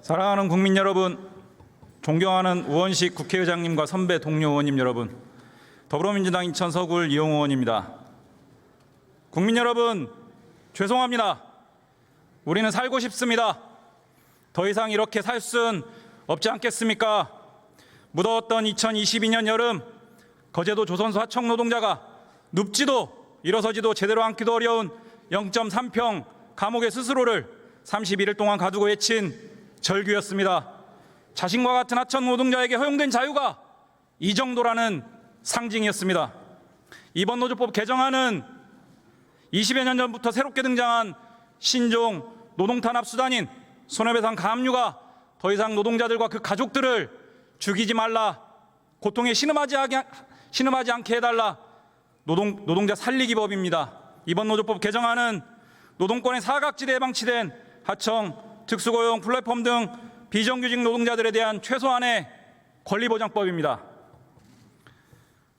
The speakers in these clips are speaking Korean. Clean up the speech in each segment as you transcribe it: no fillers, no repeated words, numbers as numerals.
사랑하는 국민 여러분, 존경하는 우원식 국회의장님과 선배 동료 의원님 여러분, 더불어민주당 인천 서구을 이용호 의원입니다. 국민 여러분, 죄송합니다. 우리는 살고 싶습니다. 더 이상 이렇게 살 수는 없지 않겠습니까? 무더웠던 2022년 여름, 거제도 조선소 하청 노동자가 눕지도 일어서지도 제대로 앉기도 어려운 0.3평 감옥의 스스로를 31일 동안 가두고 외친 절규였습니다. 자신과 같은 하청 노동자에게 허용된 자유가 이 정도라는 상징이었습니다. 이번 노조법 개정안은 20여 년 전부터 새롭게 등장한 신종 노동탄압 수단인 손해배상 가압류가 더 이상 노동자들과 그 가족들을 죽이지 말라, 고통에 신음하지 않게 해달라, 노동자 살리기법입니다. 이번 노조법 개정안은 노동권의 사각지대에 방치된 하청, 특수고용, 플랫폼 등 비정규직 노동자들에 대한 최소한의 권리보장법입니다.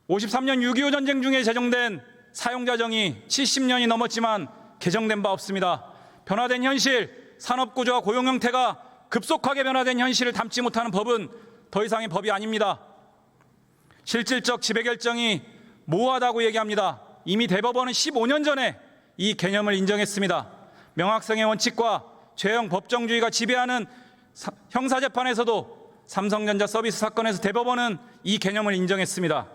53년 6.25 전쟁 중에 제정된 사용자정이 70년이 넘었지만 개정된 바 없습니다. 변화된 현실, 산업구조와 고용 형태가 급속하게 변화된 현실을 담지 못하는 법은 더 이상의 법이 아닙니다. 실질적 지배결정이 모호하다고 얘기합니다. 이미 대법원은 15년 전에 이 개념을 인정했습니다. 명확성의 원칙과 죄형 법정주의가 지배하는 형사재판에서도 삼성전자 서비스 사건에서 대법원은 이 개념을 인정했습니다.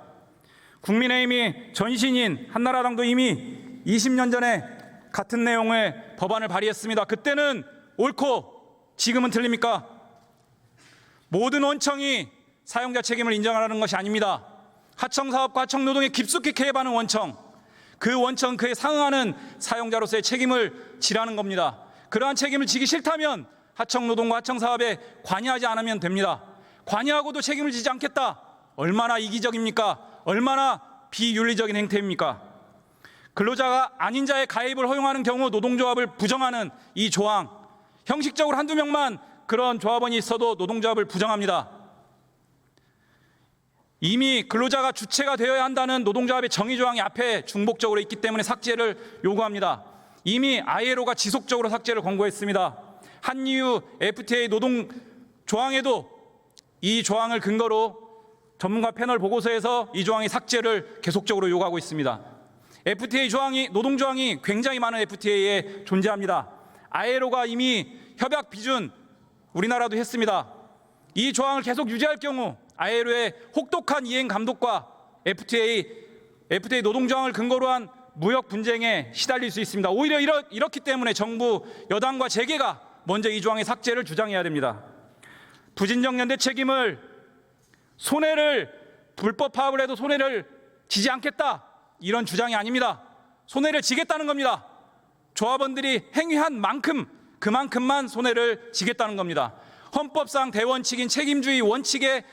국민의힘이 전신인 한나라당도 이미 20년 전에 같은 내용의 법안을 발의했습니다. 그때는 옳고 지금은 틀립니까? 모든 원청이 사용자 책임을 인정하라는 것이 아닙니다. 하청사업과 하청노동에 깊숙이 개입하는 원청, 그 원청 그에 상응하는 사용자로서의 책임을 지라는 겁니다. 그러한 책임을 지기 싫다면 하청노동과 하청사업에 관여하지 않으면 됩니다. 관여하고도 책임을 지지 않겠다. 얼마나 이기적입니까? 얼마나 비윤리적인 행태입니까? 근로자가 아닌 자의 가입을 허용하는 경우 노동조합을 부정하는 이 조항, 형식적으로 한두 명만 그런 조합원이 있어도 노동조합을 부정합니다. 이미 근로자가 주체가 되어야 한다는 노동조합의 정의 조항이 앞에 중복적으로 있기 때문에 삭제를 요구합니다. 이미 ILO가 지속적으로 삭제를 권고했습니다. 한EU FTA 노동 조항에도 이 조항을 근거로 전문가 패널 보고서에서 이 조항의 삭제를 계속적으로 요구하고 있습니다. FTA 조항이, 노동 조항이 굉장히 많은 FTA에 존재합니다. ILO가 이미 협약 비준 우리나라도 했습니다. 이 조항을 계속 유지할 경우 ILO의 혹독한 이행 감독과 FTA 노동 조항을 근거로 한 무역 분쟁에 시달릴 수 있습니다. 오히려 이렇기 때문에 정부 여당과 재계가 먼저 이 조항의 삭제를 주장해야 됩니다. 부진정 연대 책임을 불법 파업을 해도 손해를 지지 않겠다, 이런 주장이 아닙니다. 손해를 지겠다는 겁니다. 조합원들이 행위한 만큼 그만큼만 손해를 지겠다는 겁니다. 헌법상 대원칙인 책임주의 원칙에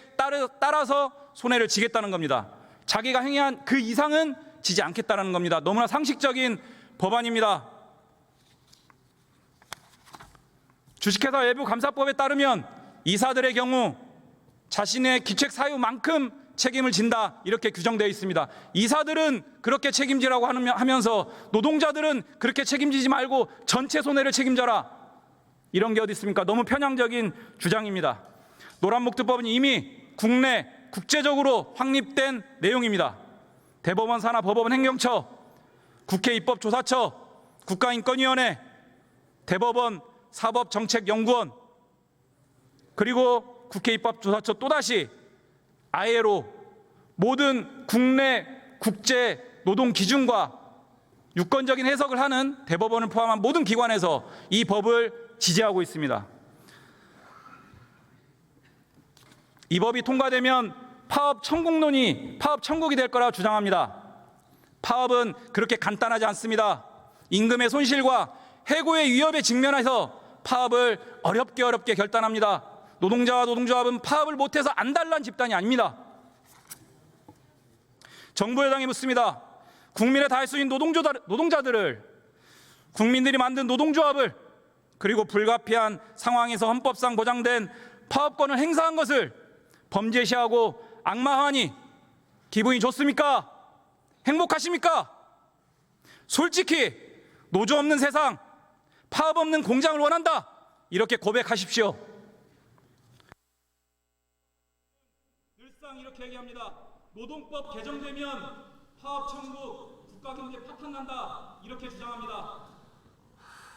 따라서 손해를 지겠다는 겁니다. 자기가 행위한 그 이상은 지지 않겠다는 겁니다. 너무나 상식적인 법안입니다. 주식회사 외부 감사법에 따르면 이사들의 경우 자신의 기책 사유만큼 책임을 진다, 이렇게 규정되어 있습니다. 이사들은 그렇게 책임지라고 하면서 노동자들은 그렇게 책임지지 말고 전체 손해를 책임져라, 이런 게 어디 있습니까? 너무 편향적인 주장입니다. 노란목두법은 이미 국제적으로 확립된 내용입니다. 대법원 산하 법원 행정처, 국회 입법조사처, 국가인권위원회, 대법원 사법정책연구원, 그리고 국회 입법조사처, 또다시 ILO, 모든 국내 국제 노동 기준과 유권적인 해석을 하는 대법원을 포함한 모든 기관에서 이 법을 지지하고 있습니다. 이 법이 통과되면 파업 천국이 될 거라 주장합니다. 파업은 그렇게 간단하지 않습니다. 임금의 손실과 해고의 위협에 직면해서 파업을 어렵게 결단합니다. 노동자와 노동조합은 파업을 못해서 안달난 집단이 아닙니다. 정부 여당이 묻습니다. 국민의 다수인 노동자들을, 국민들이 만든 노동조합을, 그리고 불가피한 상황에서 헌법상 보장된 파업권을 행사한 것을 범죄시하고 악마화하니 기분이 좋습니까? 행복하십니까? 솔직히 노조 없는 세상, 파업 없는 공장을 원한다, 이렇게 고백하십시오. 일상 이렇게 얘기합니다. 노동법 개정되면 파업 천국, 국가경제 파탄난다 이렇게 주장합니다.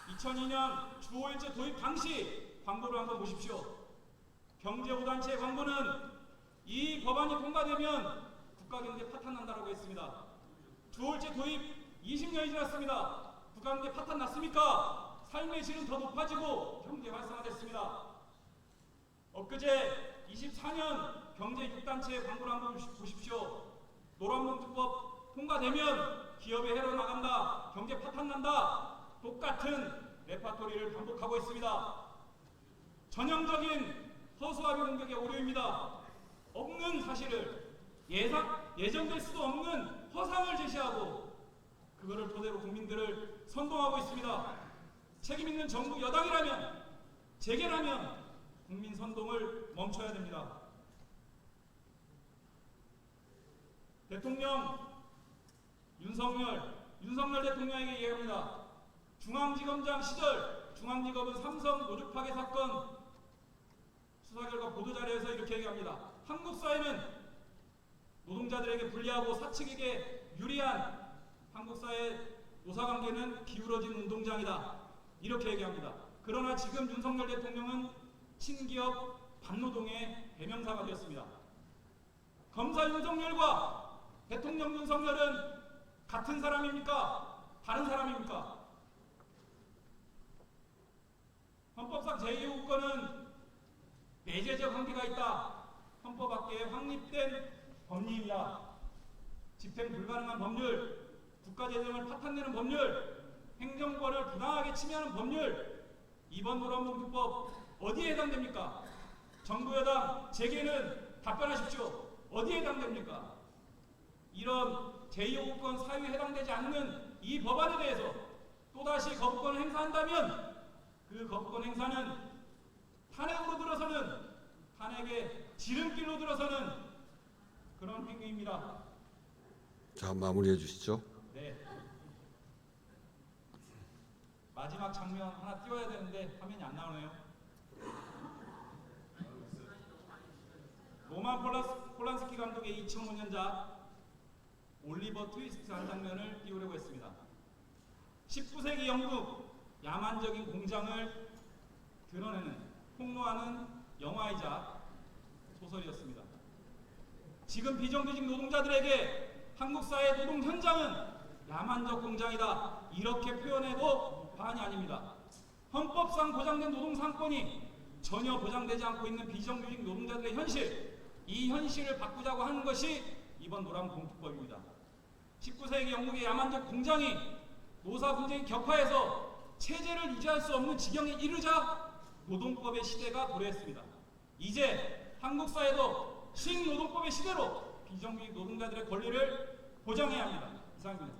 2002년 주 5일제 도입 당시 광고를 한번 보십시오. 경제5단체 광고는 이 법안이 통과되면 국가경제 파탄난다라고 했습니다. 주 5일제 도입 20년이 지났습니다. 국가경제 파탄 났습니까? 삶의 질은 더 높아지고 경제 활성화됐습니다. 엊그제 24년 경제 6단체의 광고를 한번 보십시오. 노란봉투법 통과되면 기업의 해로 나간다, 경제 파탄난다, 똑같은 레파토리를 반복하고 있습니다. 전형적인 허수아비 공격의 오류입니다. 없는 사실을 예정될 수도 없는 허상을 제시하고 그거를 토대로 국민들을 선동하고 있습니다. 책임있는 정부 여당이라면, 재계라면 국민 선동을 멈춰야 됩니다. 대통령 윤석열 대통령에게 이야기합니다. 중앙지검장 시절 중앙지검은 삼성 노조 파괴 사건 수사 결과 보도자료에서 이렇게 얘기합니다. 한국 사회는 노동자들에게 불리하고 사측에게 유리한 한국 사회 노사관계는 기울어진 운동장이다. 이렇게 얘기합니다. 그러나 지금 윤석열 대통령은 친기업 반노동의 대명사가 되었습니다. 검사 윤석열과 대통령 윤석열은 같은 사람입니까? 다른 사람입니까? 헌법상 제2호권은 내재적 한계가 있다. 헌법 밖에 확립된 법리입니다. 집행 불가능한 법률, 국가재정을 파탄내는 법률, 행정권을 부당하게 침해하는 법률, 이번 노란봉투법 어디에 해당됩니까? 정부 여당 재계는 답변하십시오. 어디에 해당됩니까? 이런 제2호권 사유에 해당되지 않는 이 법안에 대해서 또다시 거부권을 행사한다면 그 거부권 행사는 탄핵으로 들어서는, 탄핵의 지름길로 들어서는 그런 행위입니다. 자, 마무리해 주시죠. 네. 마지막 장면 하나 띄워야 되는데 화면이 안 나오네요. 로만 폴란스키 감독의 2005년작 올리버 트위스트 한 장면을 띄우려고 했습니다. 19세기 영국 야만적인 공장을 드러내는, 폭로하는 영화이자 소설이었습니다. 지금 비정규직 노동자들에게 한국 사회 노동 현장은 야만적 공장이다, 이렇게 표현해도 과언이 아닙니다. 헌법상 보장된 노동 상권이 전혀 보장되지 않고 있는 비정규직 노동자들의 현실, 이 현실을 바꾸자고 하는 것이 이번 노란봉투법입니다. 19세기 영국의 야만적 공장이 노사 분쟁이 격화해서 체제를 유지할 수 없는 지경에 이르자 노동법의 시대가 도래했습니다. 이제 한국 사회도 신노동법의 시대로 비정규직 노동자들의 권리를 보장해야 합니다. 이상입니다.